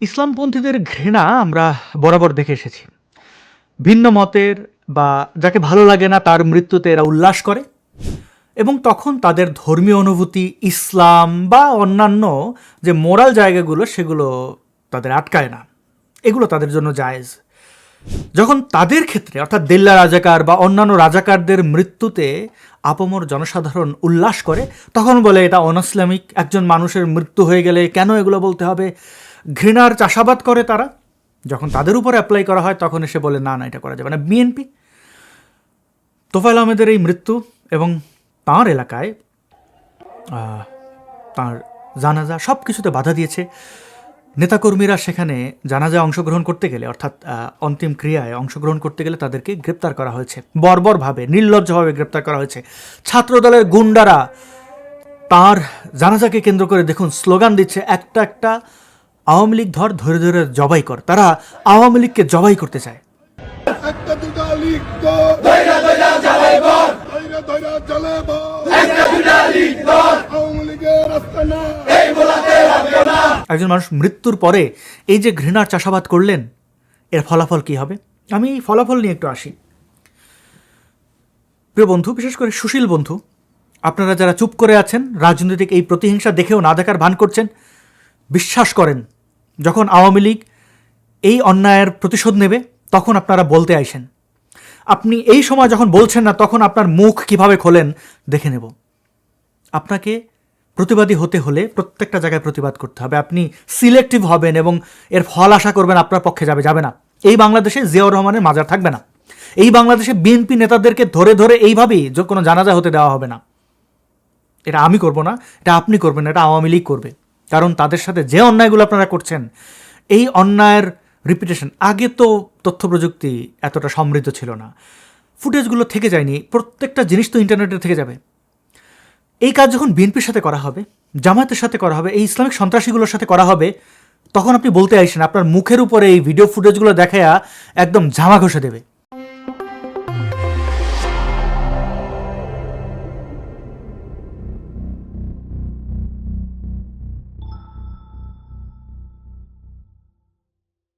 ইসলামপন্থীদের ঘৃণা আমরা বরাবর দেখে এসেছি। ভিন্ন মতের বা যাকে ভালো লাগে না তার মৃত্যুতে এরা উল্লাস করে এবং তখন তাদের ধর্মীয় অনুভূতি ইসলাম বা অন্যান্য যে মোরাল জায়গাগুলো সেগুলো তাদের আটকায় না, এগুলো তাদের জন্য জায়েজ। যখন তাদের ক্ষেত্রে অর্থাৎ দেল্লা রাজাকার বা অন্যান্য রাজাকারদের মৃত্যুতে আপামর জনসাধারণ উল্লাস করে তখন বলে এটা অনইসলামিক, একজন মানুষের মৃত্যু হয়ে গেলে কেন এগুলো বলতে হবে। ঘৃণার চাষাবাদ করে তারা, যখন তাদের উপর অ্যাপ্লাই করা হয় তখন এসে বলে না না এটা করা যাবে না। বিএনপি তোফায়েল আহমেদের এই মৃত্যু এবং তাঁর এলাকায় তাঁর জানাজা সব কিছুতে বাধা দিয়েছে। নেতাকর্মীরা সেখানে জানাজায় অংশগ্রহণ করতে গেলে অর্থাৎ অন্তিম ক্রিয়ায় অংশগ্রহণ করতে গেলে তাদেরকে গ্রেপ্তার করা হয়েছে, বর্বরভাবে নির্লজ্জভাবে গ্রেপ্তার করা হয়েছে। ছাত্রদলের গুন্ডারা তাঁর জানাজাকে কেন্দ্র করে দেখুন স্লোগান দিচ্ছে, একটা একটা আওয়ামী লীগ ধর, ধরে ধরে জবাই কর। তারা আওয়ামী লীগকে জবাই করতে চায়। একজন মানুষ মৃত্যুর পরে এই যে ঘৃণার চাষাবাদ করলেন, এর ফলাফল কি হবে? আমি এই ফলাফল নিয়ে একটু আসি। প্রিয় বন্ধু, বিশেষ করে সুশীল বন্ধু, আপনারা যারা চুপ করে আছেন, রাজনৈতিক এই প্রতিহিংসা দেখেও না দেখার ভান করছেন, বিশ্বাস করেন যখন আওয়ামী লীগ এই অন্যায়ের প্রতিশোধ নেবে তখন আপনারা বলতে আইসেন। আপনি এই সময় যখন বলছেন না তখন আপনার মুখ কিভাবে খোলেন দেখে নেব। আপনাকে প্রতিবাদী হতে হলে প্রত্যেকটা জায়গায় প্রতিবাদ করতে হবে। আপনি সিলেক্টিভ হবেন এবং এর ফল আশা করবেন আপনার পক্ষে যাবে না। এই বাংলাদেশে জিয়াউর রহমানের মাজার থাকবে না। এই বাংলাদেশে বিএনপি নেতাদেরকে ধরে ধরে এইভাবেই কোনো জানাজা হতে দেওয়া হবে না। এটা আমি করব না, এটা আপনি করবেন না, এটা আওয়ামী লীগ করবে। কারণ তাদের সাথে যে অন্যায়গুলো আপনারা করছেন, এই অন্যায়ের রিপিটেশন। আগে তো তথ্য প্রযুক্তি এতটা সমৃদ্ধ ছিল না, ফুটেজগুলো থেকে যায়নি, প্রত্যেকটা জিনিস তো ইন্টারনেটে থেকে যাবে। এই কাজ যখন বিএনপির সাথে করা হবে, জামায়াতের সাথে করা হবে, এই ইসলামিক সন্ত্রাসীগুলোর সাথে করা হবে, তখন আপনি বলতে আইসেন, আপনার মুখের উপরে এই ভিডিও ফুটেজগুলো দেখায়া একদম ঝামা ঘষে দেবে।